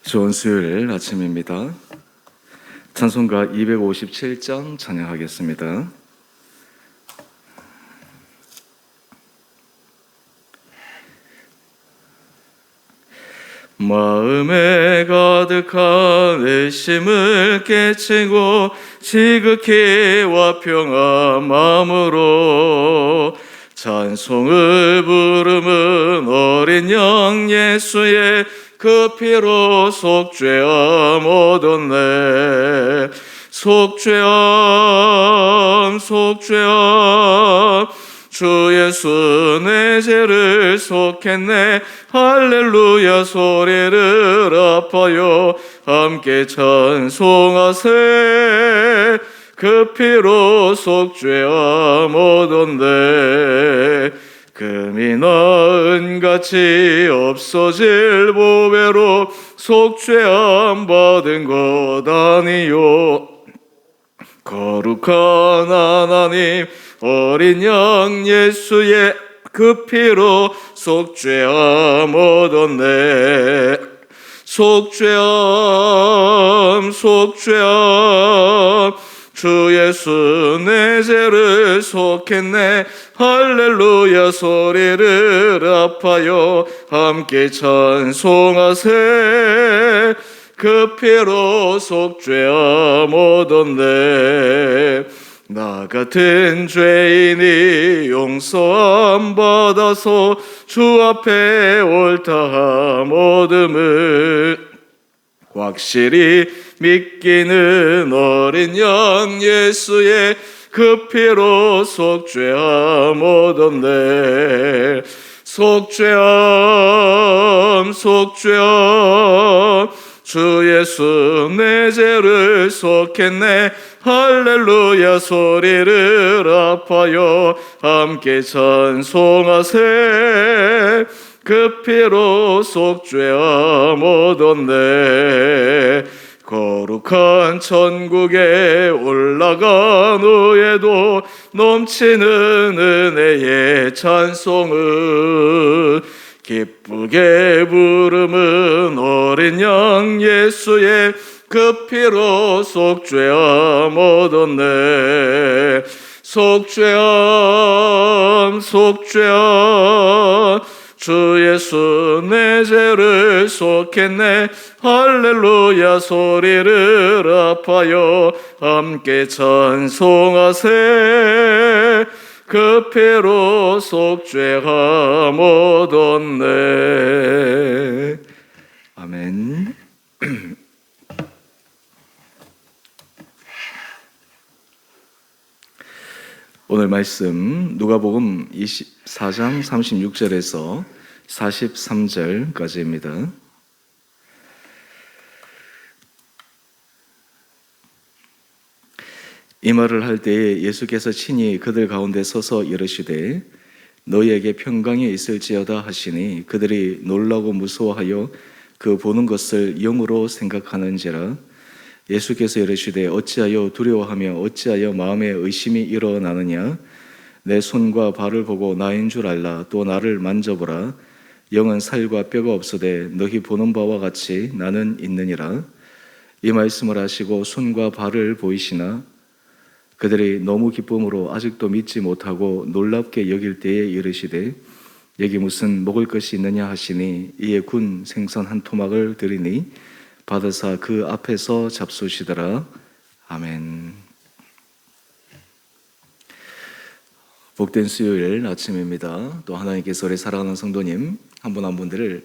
좋은 수요일 아침입니다. 찬송가 257장 찬양하겠습니다. 마음에 가득한 애심을 깨치고 지극히와 평안 마음으로 찬송을 부르는 어린 양 예수의 그 피로 속죄함 얻었네. 속죄함 주 예수 내 죄를 속했네. 할렐루야 소리를 아파요 함께 찬송하세. 그 피로 속죄함 얻었네. 금이나 은같이 없어질 보배로 속죄함 받은 것 아니요. 거룩한 하나님 어린 양 예수의 그 피로 속죄함 얻었네. 속죄함 주 예수 내 죄를 속했네. 할렐루야 소리를 아파요 함께 찬송하세. 그 피로 속죄함 얻었네. 나 같은 죄인이 용서함 받아서 주 앞에 옳다함 얻음을 확실히 믿기는 어린 양 예수의 그 피로 속죄함 얻었네. 속죄함 주 예수 내 죄를 속했네. 할렐루야 소리를 아파요 함께 찬송하세. 그 피로 속죄함 얻었네. 거룩한 천국에 올라간 후에도 넘치는 은혜의 찬송을 기쁘게 부르는 어린 양 예수의 그 피로 속죄함 얻었네. 속죄함 주 예수 내 죄를 속했네. 할렐루야 소리를 아파요 함께 찬송하세. 그 피로 속죄함 얻었네. 아멘. 오늘 말씀 누가복음 24장 36절에서 43절까지입니다. 이 말을 할 때에 예수께서 친히 그들 가운데 서서 이르시되 너희에게 평강이 있을지어다 하시니 그들이 놀라고 무서워하여 그 보는 것을 영으로 생각하는지라. 예수께서 이르시되 어찌하여 두려워하며 어찌하여 마음에 의심이 일어나느냐. 내 손과 발을 보고 나인 줄 알라. 또 나를 만져보라. 영은 살과 뼈가 없으되 너희 보는 바와 같이 나는 있느니라. 이 말씀을 하시고 손과 발을 보이시나 그들이 너무 기쁨으로 아직도 믿지 못하고 놀랍게 여길 때에 이르시되 여기 무슨 먹을 것이 있느냐 하시니 이에 군 생선 한 토막을 드리니 받으사 그 앞에서 잡수시더라. 아멘. 복된 수요일 아침입니다. 또 하나님께서 우리 사랑하는 성도님 한 분 한 분들을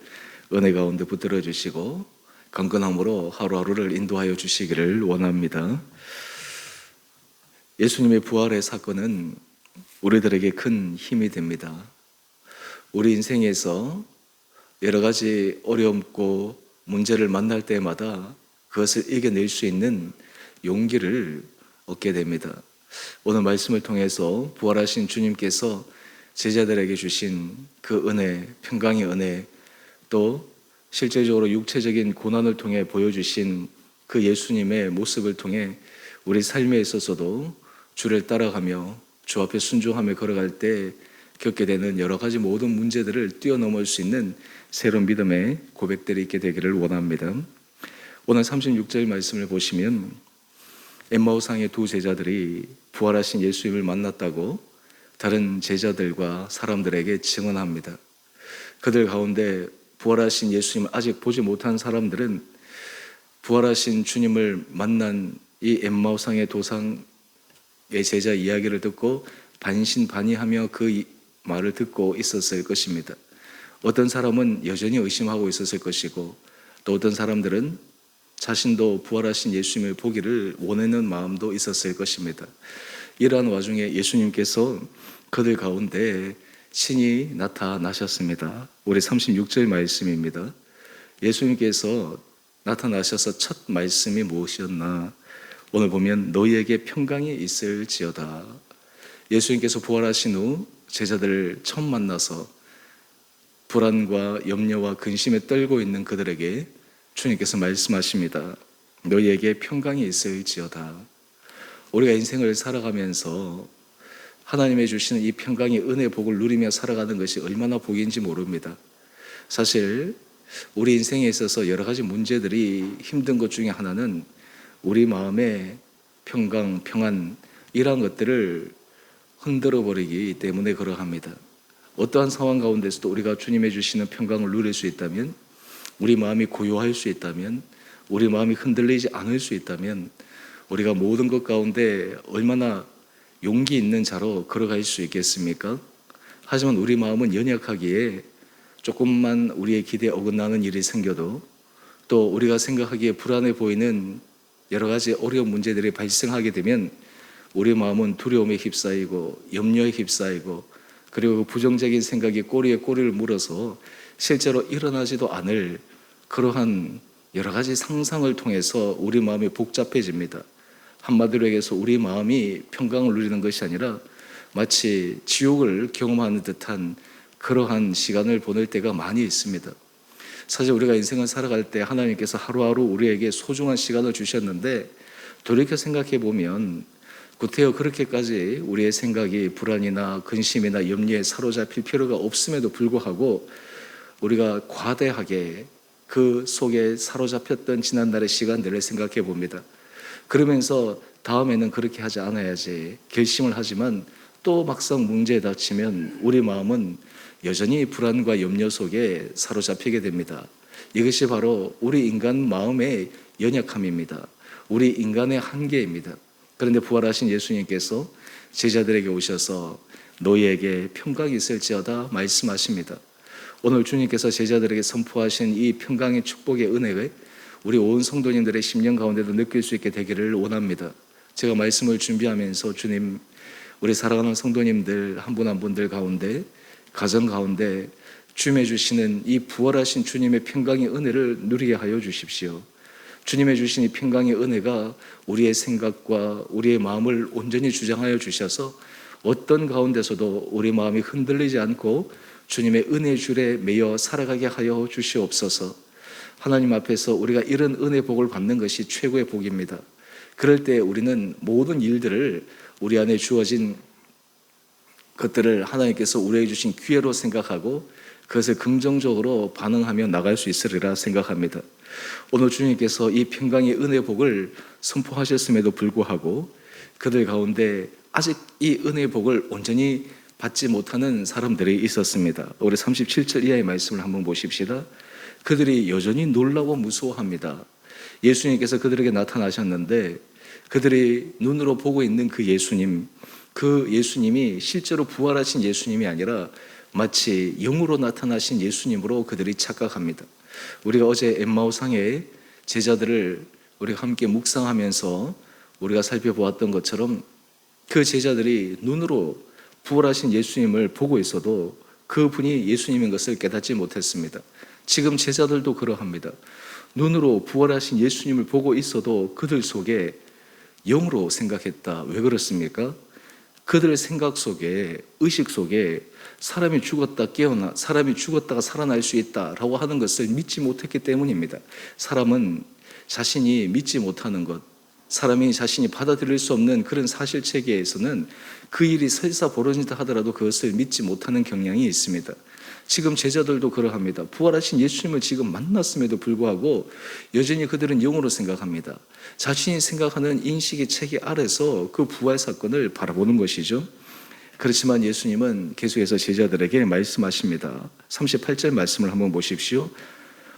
은혜 가운데 붙들어 주시고 강건함으로 하루하루를 인도하여 주시기를 원합니다. 예수님의 부활의 사건은 우리들에게 큰 힘이 됩니다. 우리 인생에서 여러 가지 어렵고 문제를 만날 때마다 그것을 이겨낼 수 있는 용기를 얻게 됩니다. 오늘 말씀을 통해서 부활하신 주님께서 제자들에게 주신 그 은혜, 평강의 은혜, 또 실제적으로 육체적인 고난을 통해 보여주신 그 예수님의 모습을 통해 우리 삶에 있어서도 주를 따라가며 주 앞에 순종하며 걸어갈 때 겪게 되는 여러 가지 모든 문제들을 뛰어넘을 수 있는 새로운 믿음의 고백들이 있게 되기를 원합니다. 오늘 36절 말씀을 보시면 엠마오상의 두 제자들이 부활하신 예수님을 만났다고 다른 제자들과 사람들에게 증언합니다. 그들 가운데 부활하신 예수님을 아직 보지 못한 사람들은 부활하신 주님을 만난 이 엠마오상의 도상의 제자 이야기를 듣고 반신반의하며 그 말을 듣고 있었을 것입니다. 어떤 사람은 여전히 의심하고 있었을 것이고, 또 어떤 사람들은 자신도 부활하신 예수님을 보기를 원하는 마음도 있었을 것입니다. 이러한 와중에 예수님께서 그들 가운데 친히 나타나셨습니다. 우리 36절 말씀입니다. 예수님께서 나타나셔서 첫 말씀이 무엇이었나? 오늘 보면 너희에게 평강이 있을지어다. 예수님께서 부활하신 후 제자들을 처음 만나서 불안과 염려와 근심에 떨고 있는 그들에게 주님께서 말씀하십니다. 너희에게 평강이 있을지어다. 우리가 인생을 살아가면서 하나님의 주시는 이 평강의 은혜 복을 누리며 살아가는 것이 얼마나 복인지 모릅니다. 사실 우리 인생에 있어서 여러 가지 문제들이 힘든 것 중에 하나는 우리 마음의 평강, 평안 이러한 것들을 흔들어 버리기 때문에 그러합니다. 어떠한 상황 가운데서도 우리가 주님의 주시는 평강을 누릴 수 있다면, 우리 마음이 고요할 수 있다면, 우리 마음이 흔들리지 않을 수 있다면 우리가 모든 것 가운데 얼마나 용기 있는 자로 걸어갈 수 있겠습니까? 하지만 우리 마음은 연약하기에 조금만 우리의 기대에 어긋나는 일이 생겨도, 또 우리가 생각하기에 불안해 보이는 여러 가지 어려운 문제들이 발생하게 되면 우리 마음은 두려움에 휩싸이고 염려에 휩싸이고, 그리고 부정적인 생각이 꼬리에 꼬리를 물어서 실제로 일어나지도 않을 그러한 여러 가지 상상을 통해서 우리 마음이 복잡해집니다. 한마디로 얘기해서 우리 마음이 평강을 누리는 것이 아니라 마치 지옥을 경험하는 듯한 그러한 시간을 보낼 때가 많이 있습니다. 사실 우리가 인생을 살아갈 때 하나님께서 하루하루 우리에게 소중한 시간을 주셨는데, 돌이켜 생각해 보면 구태여 그렇게까지 우리의 생각이 불안이나 근심이나 염려에 사로잡힐 필요가 없음에도 불구하고 우리가 과대하게 그 속에 사로잡혔던 지난날의 시간들을 생각해 봅니다. 그러면서 다음에는 그렇게 하지 않아야지 결심을 하지만 또 막상 문제에 닥치면 우리 마음은 여전히 불안과 염려 속에 사로잡히게 됩니다. 이것이 바로 우리 인간 마음의 연약함입니다. 우리 인간의 한계입니다. 그런데 부활하신 예수님께서 제자들에게 오셔서 너희에게 평강이 있을지어다 말씀하십니다. 오늘 주님께서 제자들에게 선포하신 이 평강의 축복의 은혜를 우리 온 성도님들의 심령 가운데도 느낄 수 있게 되기를 원합니다. 제가 말씀을 준비하면서 주님, 우리 사랑하는 성도님들 한 분 한 분들 가운데, 가정 가운데 주님의 주시는 이 부활하신 주님의 평강의 은혜를 누리게 하여 주십시오. 주님의 주신 이 평강의 은혜가 우리의 생각과 우리의 마음을 온전히 주장하여 주셔서 어떤 가운데서도 우리 마음이 흔들리지 않고 주님의 은혜 줄에 매여 살아가게 하여 주시옵소서. 하나님 앞에서 우리가 이런 은혜 복을 받는 것이 최고의 복입니다. 그럴 때 우리는 모든 일들을 우리 안에 주어진 것들을 하나님께서 우리에게 주신 기회로 생각하고 그것을 긍정적으로 반응하며 나갈 수 있으리라 생각합니다. 오늘 주님께서 이 평강의 은혜 복을 선포하셨음에도 불구하고 그들 가운데 아직 이 은혜 복을 온전히 받지 못하는 사람들이 있었습니다. 우리 37절 이하의 말씀을 한번 보십시다. 그들이 여전히 놀라고 무서워합니다. 예수님께서 그들에게 나타나셨는데 그들이 눈으로 보고 있는 그 예수님이 실제로 부활하신 예수님이 아니라 마치 영으로 나타나신 예수님으로 그들이 착각합니다. 우리가 어제 엠마오상의 제자들을 우리가 함께 묵상하면서 우리가 살펴보았던 것처럼 그 제자들이 눈으로 부활하신 예수님을 보고 있어도 그분이 예수님인 것을 깨닫지 못했습니다. 지금 제자들도 그러합니다. 눈으로 부활하신 예수님을 보고 있어도 그들 속에 영으로 생각했다. 왜 그렇습니까? 그들의 생각 속에, 의식 속에 사람이 죽었다 깨어나, 사람이 죽었다가 살아날 수 있다라고 하는 것을 믿지 못했기 때문입니다. 사람은 자신이 믿지 못하는 것, 사람이 자신이 받아들일 수 없는 그런 사실 체계에서는 그 일이 설사 벌어진다 하더라도 그것을 믿지 못하는 경향이 있습니다. 지금 제자들도 그러합니다. 부활하신 예수님을 지금 만났음에도 불구하고 여전히 그들은 영으로 생각합니다. 자신이 생각하는 인식의 체계 아래서 그 부활 사건을 바라보는 것이죠. 그렇지만 예수님은 계속해서 제자들에게 말씀하십니다. 38절 말씀을 한번 보십시오.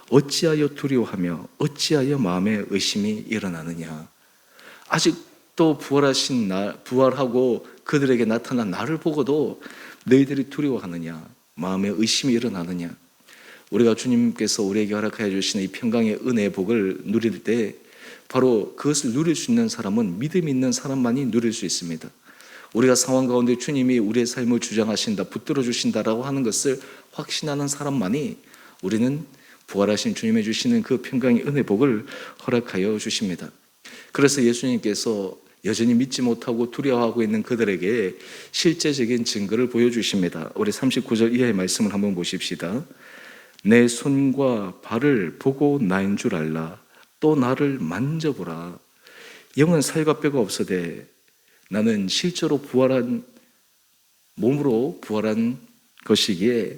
어찌하여 두려워하며 어찌하여 마음에 의심이 일어나느냐. 아직도 부활하고 그들에게 나타난 나를 보고도 너희들이 두려워하느냐, 마음에 의심이 일어나느냐. 우리가 주님께서 우리에게 허락하여 주시는 이 평강의 은혜의 복을 누릴 때 바로 그것을 누릴 수 있는 사람은 믿음 있는 사람만이 누릴 수 있습니다. 우리가 상황 가운데 주님이 우리의 삶을 주장하신다, 붙들어 주신다라고 하는 것을 확신하는 사람만이 우리는 부활하신 주님의 주시는 그 평강의 은혜 복을 허락하여 주십니다. 그래서 예수님께서 여전히 믿지 못하고 두려워하고 있는 그들에게 실제적인 증거를 보여주십니다. 우리 39절 이하의 말씀을 한번 보십시다. 내 손과 발을 보고 나인 줄 알라. 또 나를 만져보라. 영은 살과 뼈가 없어되 나는 실제로 부활한 몸으로 부활한 것이기에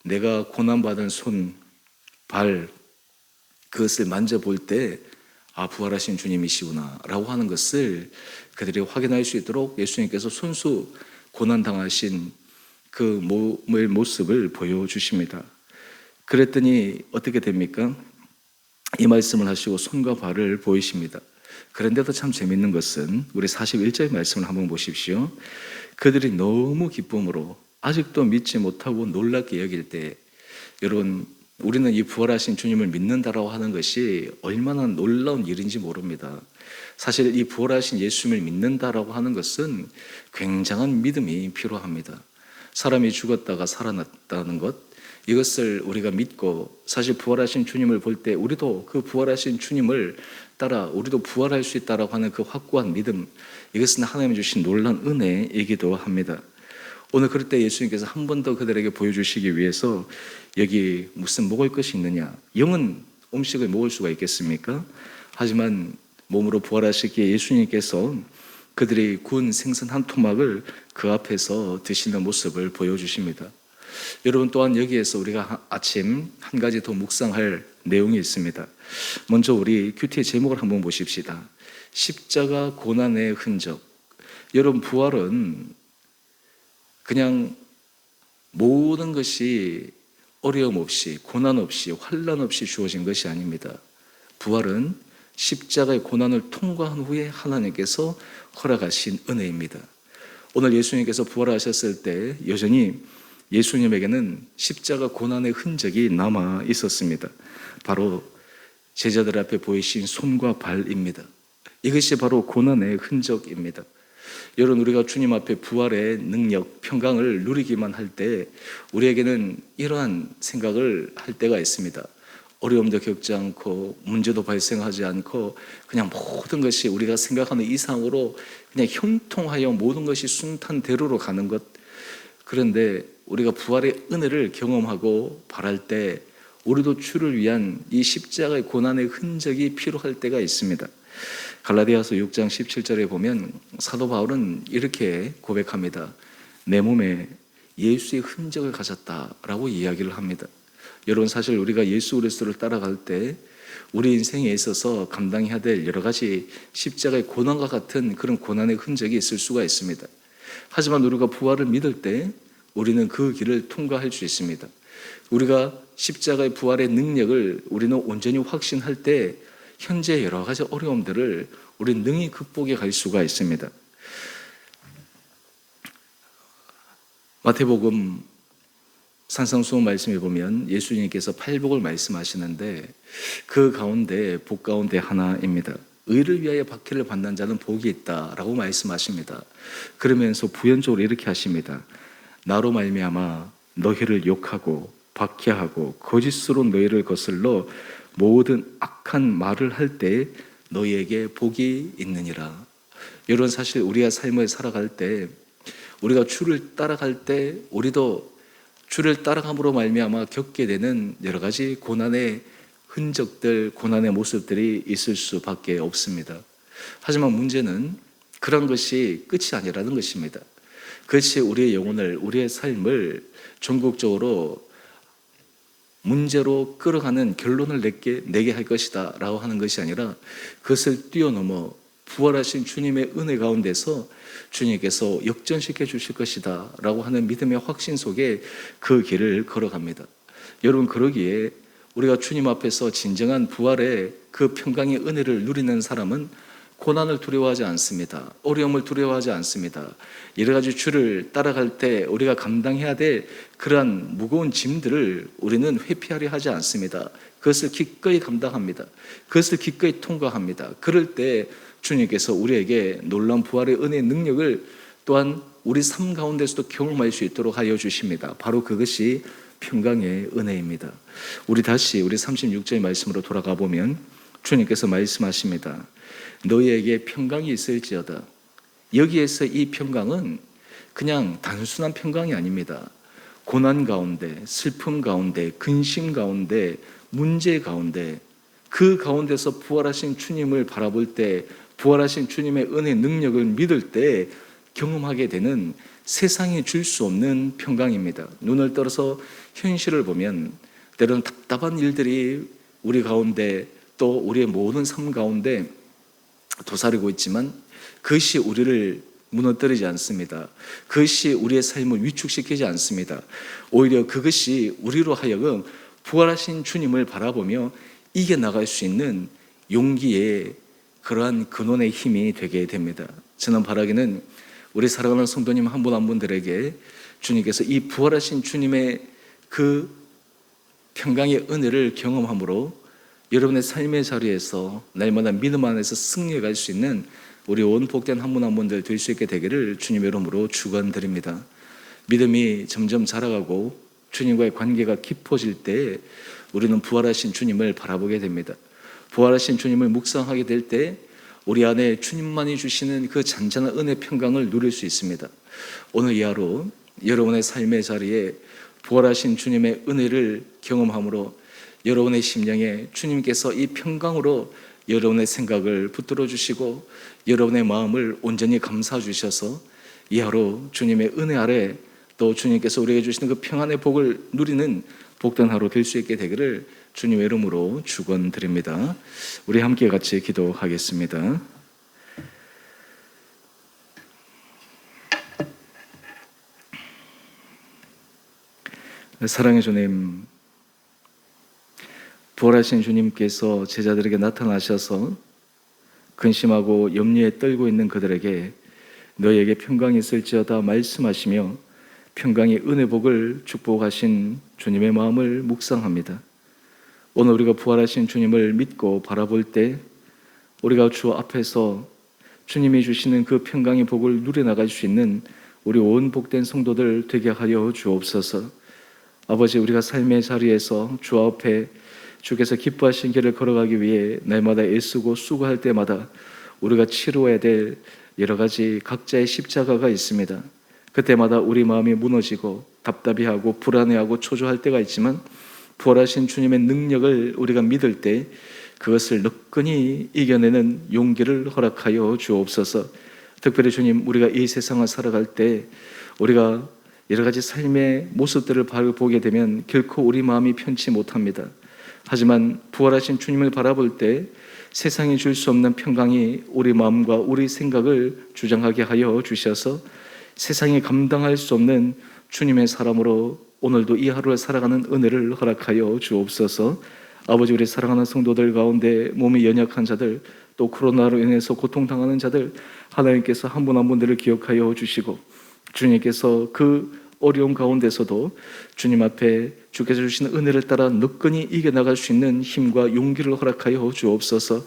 내가 고난받은 손, 발, 그것을 만져볼 때 부활하신 주님이시구나 라고 하는 것을 그들이 확인할 수 있도록 예수님께서 손수 고난당하신 그 몸의 모습을 보여주십니다. 그랬더니 어떻게 됩니까? 이 말씀을 하시고 손과 발을 보이십니다. 그런데도 참 재밌는 것은 우리 41절 말씀을 한번 보십시오. 그들이 너무 기쁨으로 아직도 믿지 못하고 놀랍게 여길 때, 여러분, 우리는 이 부활하신 주님을 믿는다라고 하는 것이 얼마나 놀라운 일인지 모릅니다. 사실 이 부활하신 예수님을 믿는다라고 하는 것은 굉장한 믿음이 필요합니다. 사람이 죽었다가 살아났다는 것, 이것을 우리가 믿고 사실 부활하신 주님을 볼 때 우리도 그 부활하신 주님을 따라 우리도 부활할 수 있다라고 하는 그 확고한 믿음, 이것은 하나님이 주신 놀라운 은혜이기도 합니다. 오늘 그럴 때 예수님께서 한 번 더 그들에게 보여주시기 위해서 여기 무슨 먹을 것이 있느냐, 영은 음식을 먹을 수가 있겠습니까? 하지만 몸으로 부활하시기에 예수님께서 그들이 구운 생선 한 토막을 그 앞에서 드시는 모습을 보여주십니다. 여러분, 또한 여기에서 우리가 아침 한 가지 더 묵상할 내용이 있습니다. 먼저 우리 큐티의 제목을 한번 보십시다. 십자가 고난의 흔적. 여러분, 부활은 그냥 모든 것이 어려움 없이, 고난 없이, 환난 없이 주어진 것이 아닙니다. 부활은 십자가의 고난을 통과한 후에 하나님께서 허락하신 은혜입니다. 오늘 예수님께서 부활하셨을 때 여전히 예수님에게는 십자가 고난의 흔적이 남아 있었습니다. 바로 제자들 앞에 보이신 손과 발입니다. 이것이 바로 고난의 흔적입니다. 여러분, 우리가 주님 앞에 부활의 능력, 평강을 누리기만 할 때 우리에게는 이러한 생각을 할 때가 있습니다. 어려움도 겪지 않고 문제도 발생하지 않고 그냥 모든 것이 우리가 생각하는 이상으로 그냥 형통하여 모든 것이 순탄대로로 가는 것. 그런데 우리가 부활의 은혜를 경험하고 바랄 때 우리도 주를 위한 이 십자가의 고난의 흔적이 필요할 때가 있습니다. 갈라디아서 6장 17절에 보면 사도 바울은 이렇게 고백합니다. 내 몸에 예수의 흔적을 가졌다라고 이야기를 합니다. 여러분, 사실 우리가 예수 그리스도를 따라갈 때 우리 인생에 있어서 감당해야 될 여러 가지 십자가의 고난과 같은 그런 고난의 흔적이 있을 수가 있습니다. 하지만 우리가 부활을 믿을 때 우리는 그 길을 통과할 수 있습니다. 우리가 십자가의 부활의 능력을 우리는 온전히 확신할 때 현재 여러 가지 어려움들을 우리는 능히 극복해 갈 수가 있습니다. 마태복음 산상수훈 말씀에 보면 예수님께서 팔복을 말씀하시는데 그 가운데 복 가운데 하나입니다. 의를 위하여 박해를 받는 자는 복이 있다라고 말씀하십니다. 그러면서 부연적으로 이렇게 하십니다. 나로 말미암아 너희를 욕하고 박해하고 거짓으로 너희를 거슬러 모든 악한 말을 할 때 너희에게 복이 있느니라. 여러분, 사실 우리가 삶을 살아갈 때 우리가 주를 따라갈 때 우리도 주를 따라감으로 말미암아 겪게 되는 여러 가지 고난의 흔적들, 고난의 모습들이 있을 수밖에 없습니다. 하지만 문제는 그런 것이 끝이 아니라는 것입니다. 그것이 우리의 영혼을, 우리의 삶을 전국적으로 문제로 끌어가는 결론을 내게 할 것이다 라고 하는 것이 아니라, 그것을 뛰어넘어 부활하신 주님의 은혜 가운데서 주님께서 역전시켜 주실 것이다 라고 하는 믿음의 확신 속에 그 길을 걸어갑니다. 여러분, 그러기에 우리가 주님 앞에서 진정한 부활의 그 평강의 은혜를 누리는 사람은 고난을 두려워하지 않습니다. 어려움을 두려워하지 않습니다. 여러 가지 주를 따라갈 때 우리가 감당해야 될 그러한 무거운 짐들을 우리는 회피하려 하지 않습니다. 그것을 기꺼이 감당합니다. 그것을 기꺼이 통과합니다. 그럴 때 주님께서 우리에게 놀라운 부활의 은혜의 능력을 또한 우리 삶 가운데서도 경험할 수 있도록 하여 주십니다. 바로 그것이 평강의 은혜입니다. 우리 다시 우리 36절의 말씀으로 돌아가 보면 주님께서 말씀하십니다. 너희에게 평강이 있을지어다. 여기에서 이 평강은 그냥 단순한 평강이 아닙니다. 고난 가운데, 슬픔 가운데, 근심 가운데, 문제 가운데, 그 가운데서 부활하신 주님을 바라볼 때, 부활하신 주님의 은혜 능력을 믿을 때 경험하게 되는 세상이 줄 수 없는 평강입니다. 눈을 떨어서 현실을 보면 때로는 답답한 일들이 우리 가운데, 또 우리의 모든 삶 가운데 도사리고 있지만 그것이 우리를 무너뜨리지 않습니다. 그것이 우리의 삶을 위축시키지 않습니다. 오히려 그것이 우리로 하여금 부활하신 주님을 바라보며 이겨나갈 수 있는 용기의 그러한 근원의 힘이 되게 됩니다. 저는 바라기는 우리 사랑하는 성도님 한 분 한 분들에게 주님께서 이 부활하신 주님의 그 평강의 은혜를 경험함으로 여러분의 삶의 자리에서 날마다 믿음 안에서 승리해 갈 수 있는 우리 온 복된 한 분 한 분들 될 수 있게 되기를 주님의 이름으로 축원드립니다. 믿음이 점점 자라가고 주님과의 관계가 깊어질 때 우리는 부활하신 주님을 바라보게 됩니다. 부활하신 주님을 묵상하게 될 때 우리 안에 주님만이 주시는 그 잔잔한 은혜 평강을 누릴 수 있습니다. 오늘 이 하루 여러분의 삶의 자리에 부활하신 주님의 은혜를 경험함으로 여러분의 심령에 주님께서 이 평강으로 여러분의 생각을 붙들어 주시고 여러분의 마음을 온전히 감싸 주셔서 이 하루 주님의 은혜 아래 또 주님께서 우리에게 주시는 그 평안의 복을 누리는 복된 하루 될 수 있게 되기를 주님의 이름으로 축원드립니다. 우리 함께 같이 기도하겠습니다. 사랑의 주님, 부활하신 주님께서 제자들에게 나타나셔서 근심하고 염려에 떨고 있는 그들에게 너희에게 평강이 있을지어다 말씀하시며 평강의 은혜 복을 축복하신 주님의 마음을 묵상합니다. 오늘 우리가 부활하신 주님을 믿고 바라볼 때 우리가 주 앞에서 주님이 주시는 그 평강의 복을 누려나갈 수 있는 우리 온 복된 성도들 되게 하여 주옵소서. 아버지, 우리가 삶의 자리에서 주 앞에 주께서 기뻐하신 길을 걸어가기 위해 날마다 애쓰고 수고할 때마다 우리가 치루어야 될 여러 가지 각자의 십자가가 있습니다. 그때마다 우리 마음이 무너지고 답답해하고 불안해하고 초조할 때가 있지만 부활하신 주님의 능력을 우리가 믿을 때 그것을 너끈히 이겨내는 용기를 허락하여 주옵소서. 특별히 주님, 우리가 이 세상을 살아갈 때 우리가 여러 가지 삶의 모습들을 보게 되면 결코 우리 마음이 편치 못합니다. 하지만 부활하신 주님을 바라볼 때 세상이 줄 수 없는 평강이 우리 마음과 우리 생각을 주장하게 하여 주셔서 세상이 감당할 수 없는 주님의 사람으로 오늘도 이 하루를 살아가는 은혜를 허락하여 주옵소서. 아버지, 우리 사랑하는 성도들 가운데 몸이 연약한 자들, 또 코로나로 인해서 고통당하는 자들, 하나님께서 한 분 한 분들을 기억하여 주시고 주님께서 그 어려움 가운데서도 주님 앞에 주께서 주시는 은혜를 따라 너끈히 이겨나갈 수 있는 힘과 용기를 허락하여 주옵소서.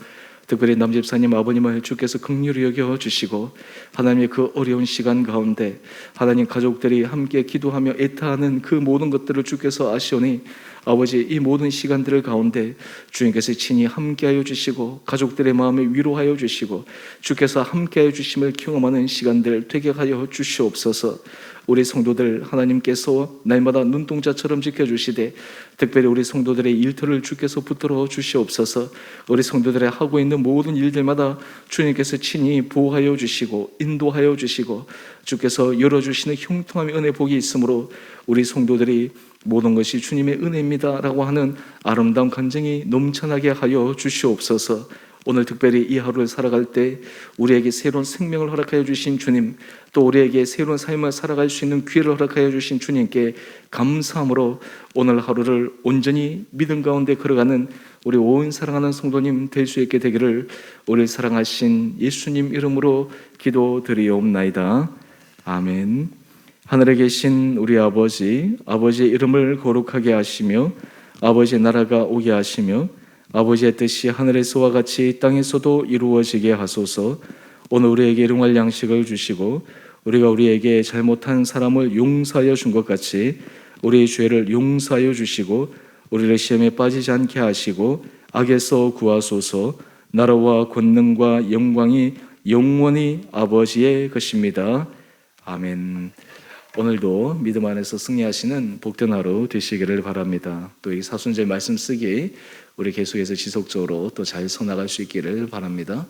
특별히 남집사님 아버님을 주께서 긍휼히 여겨 주시고 하나님의 그 어려운 시간 가운데 하나님 가족들이 함께 기도하며 애타하는 그 모든 것들을 주께서 아시오니 아버지, 이 모든 시간들을 가운데 주님께서 친히 함께하여 주시고 가족들의 마음을 위로하여 주시고 주께서 함께하여 주심을 경험하는 시간들 되게 하여 주시옵소서. 우리 성도들 하나님께서 날마다 눈동자처럼 지켜주시되 특별히 우리 성도들의 일터를 주께서 붙들어 주시옵소서. 우리 성도들의 하고 있는 모든 일들마다 주님께서 친히 보호하여 주시고 인도하여 주시고 주께서 열어주시는 형통함의 은혜 복이 있으므로 우리 성도들이 모든 것이 주님의 은혜입니다 라고 하는 아름다운 감정이 넘쳐나게 하여 주시옵소서. 오늘 특별히 이 하루를 살아갈 때 우리에게 새로운 생명을 허락하여 주신 주님, 또 우리에게 새로운 삶을 살아갈 수 있는 기회를 허락하여 주신 주님께 감사함으로 오늘 하루를 온전히 믿음 가운데 걸어가는 우리 온 사랑하는 성도님 될 수 있게 되기를 우리를 사랑하신 예수님 이름으로 기도드리옵나이다. 아멘. 하늘에 계신 우리 아버지, 아버지의 이름을 거룩하게 하시며 아버지의 나라가 오게 하시며 아버지의 뜻이 하늘에서와 같이 땅에서도 이루어지게 하소서. 오늘 우리에게 일용할 양식을 주시고 우리가 우리에게 잘못한 사람을 용서하여 준 것 같이 우리의 죄를 용서하여 주시고 우리를 시험에 빠지지 않게 하시고 악에서 구하소서. 나라와 권능과 영광이 영원히 아버지의 것입니다. 아멘. 오늘도 믿음 안에서 승리하시는 복된 하루 되시기를 바랍니다. 또 이 사순절 말씀 쓰기 우리 계속해서 지속적으로 또 잘 써나갈 수 있기를 바랍니다.